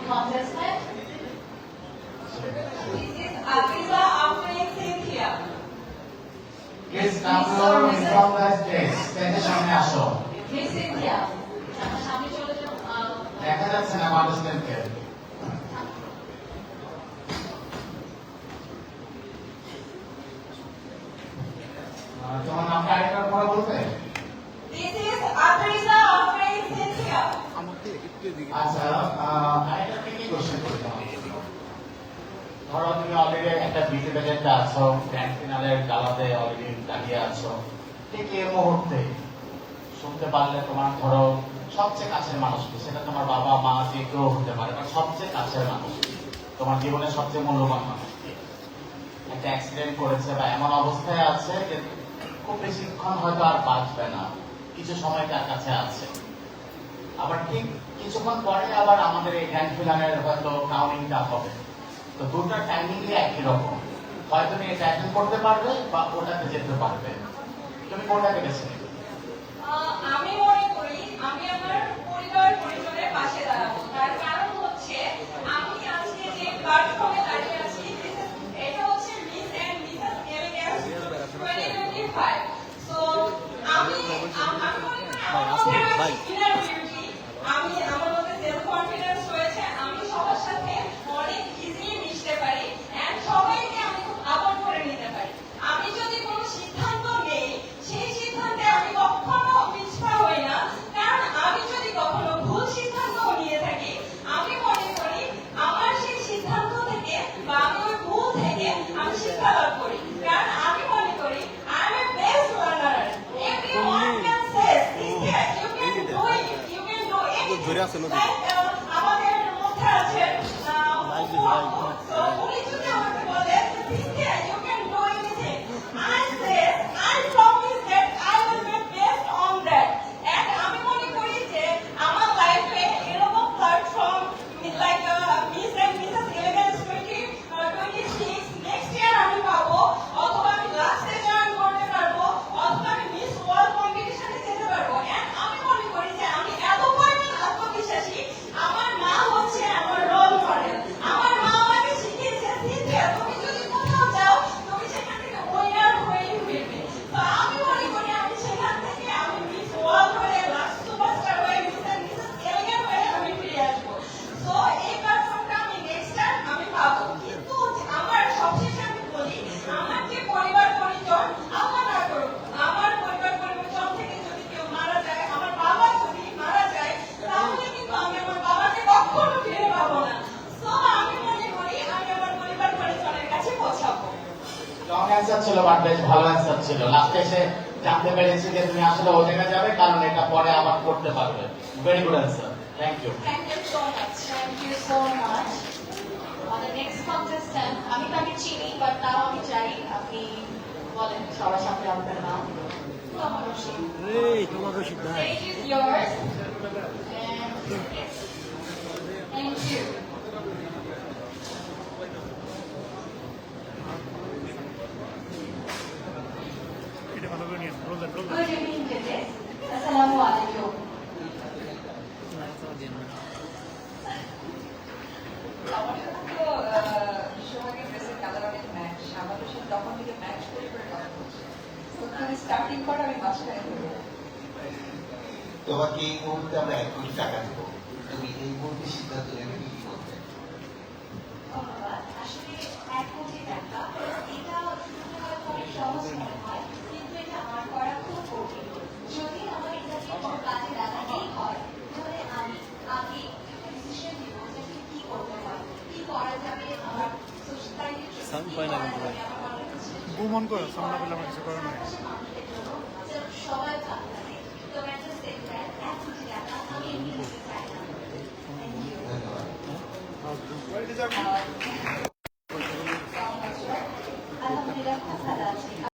contestant. This is Afiza Afrin Cynthia. Please come to inform the stage. Stage সামনে আসো। Miss Cynthia. সামনে চলে যাও। দেখা যাচ্ছে না কন্টেস্ট্যান্টকে। তোমার নামটা আরেকবার পরে বলবে? This is Afiza Afrin Cynthia. আচ্ছা, আরেকটা কি কোশ্চেন করতে হবে? ধরো তুমি অলরেডি একটা বিজি প্রেজেন্টে আছো, গ্র্যান্ড ফিনালের গালাতে অলরেডি দাঁড়িয়ে আছো, ঠিক এই মুহূর্তে শুনতে পারলে তোমার ধরো সবচেয়ে কাছের মানুষকে, সেটা তোমার বাবা মা যে কেউ হতে পারে, বা সবচেয়ে কাছের মানুষ, তোমার জীবনের সবচেয়ে মূল্যবান মানুষকে একটা অ্যাক্সিডেন্ট করেছে বা এমন অবস্থায় আছে যে খুব বেশিক্ষণ হয়তো আর বাঁচবে না, কিছু সময় তার কাছে আছে, আবার ঠিক কিছুক্ষণ পরে আবার আমাদের এই গ্র্যান্ড ফিনালের হয়তো কাউন্টিংটা হবে। তো দুটার টাইমিংই একই রকম, হয় তুমি এটা অ্যাটেন্ড করতে পারবে বা ওটাতে যেতে পারবে, তুমি কোনটাকে বেছে নেবে? আমি মনে করি আমি আমার পরিবার পরিজনের পাশে দাঁড়াবো। তার কারণ হচ্ছে আমি আজকে যে প্ল্যাটফর্মে দাঁড়িয়ে আছি, এটা হচ্ছে Miss and Mrs Elegance 2025। So আমি মনে করি আমার ইনার বিউটি, আমি আমার মধ্যে সেলফ কনফিডেন্স রয়েছে, আমি সবার সাথে অনেক ইজিলি মিশতে পারি এন্ড সবাইকে আমি খুব আপন করে নিতে পারি। আমি যদি কোনো সিদ্ধান্ত নেই, সেই সিদ্ধান্তে আমি কখনো পিছপা হই না, কারণ আমি যদি কখনো ভুল সিদ্ধান্ত নিয়ে থাকি, আমি মনে করি আমার সেই সিদ্ধান্ত থেকে বা আমি ওই ভুল থেকে আমি শিক্ষা লাভ করি, কারণ আমি মনে করি I am a best learner. Everyone can say you can do it, you can do anything. আমাদের মধ্যে আছে উনি যদি আমাকে বলে you can do anything, I say I promise that I will be based on that. And আমি মনে করি যে আমার লাইফে এরকম platform like Miss and Mrs Elegance 2026 next year আমি পাবো, অথবা আমি লাস্টে জয়েন করতে পারবো, অথবা আমি মিস ওয়ার্ল্ড কম্পিটিশনে যেতে পারবো। এন্ড আমি মনে করি যে আমি এত পরিমাণ আত্মবিশ্বাসী, আমার মা হচ্ছে আমার রোল মডেল। আমার মা আমাকে শিখিয়েছে সিনথিয়া তুমি যদি কোথাও যাও তুমি সেখান থেকে উইনার হয়েই ফিরবে। তো আমি মনে করি আমি সেখান থেকে আমি মিস ওয়ার্ল্ড হয়ে লাস্ট সুপারস্টার হয়ে মিস এন্ড মিসেস এলিগেন্ট হয়ে আমি ফিরে আসবো। তো এই প্ল্যাটফর্মটা আমি নেক্সট টাইম আমি পাবো। কিন্তু আমার সবশেষে আমি বলি আমার যে পরিবার পরিজন আল্লাহ না করুক, আমার পরিবার পরিজন থেকে যদি কেউ মারা যায়, আমার বাবা যদি মারা যায়, তাহলে কিন্তু আমি আমার বাবাকে কখনো ফিরে পাবো না। সো আমি মনে করি আমি আমার পরিবার পরিজনের কাছে পৌঁছাবো। লং অ্যান্সার ছিল, বাট বেশ ভালো অ্যান্সার ছিল। লাস্টে এসে জানতে পেরেছি যে তুমি আসলে ও জায়গায় যাবে, কারণ এটা পরে আবার করতে পারবে। Very good answer, thank you. Thank you so much. Thank you so much. The next contestant, আমি তাকে চিনি, বাট তাও আমি চাই আপনি বলেন সবার সাথে আপনার নাম। তোমার Rashid. Stage is yours. And thank you. Good evening, judges. Assalamu alaikum. আমার সাথে তো সোহাগের ড্রেসের কালার অনেক ম্যাচ, আমাদের সাথে তখন থেকে ম্যাচ করে করে কথা বলছি। তো তুমি স্টার্টিং করো, আমি মাঝখানে করবো। তোমাকে এই মুহূর্তে আমরা 1 কোটি টাকা দেব, তুমি এই মুহূর্তে সিদ্ধান্ত নেবে কি করবে? ধন্যবাদ। আসলে 1 কোটি টাকা এটা শুনতে হয়তো অনেক সহজ মনে হয়, কিন্তু এটা আমার করা খুব কঠিন। যদি আমার এটাকে কোনো কাজে লাগাতেই হয়, তাহলে আমি আগে একটা ডিসিশন নিব যে আমি কি করতে পারবো, কি করা যাবে আমার সোসাইটির সাউন্ড পায় না কিন্তু ভাই। গুমন করো, সাউন্ড না পেলে আমার কিছু করার নাই।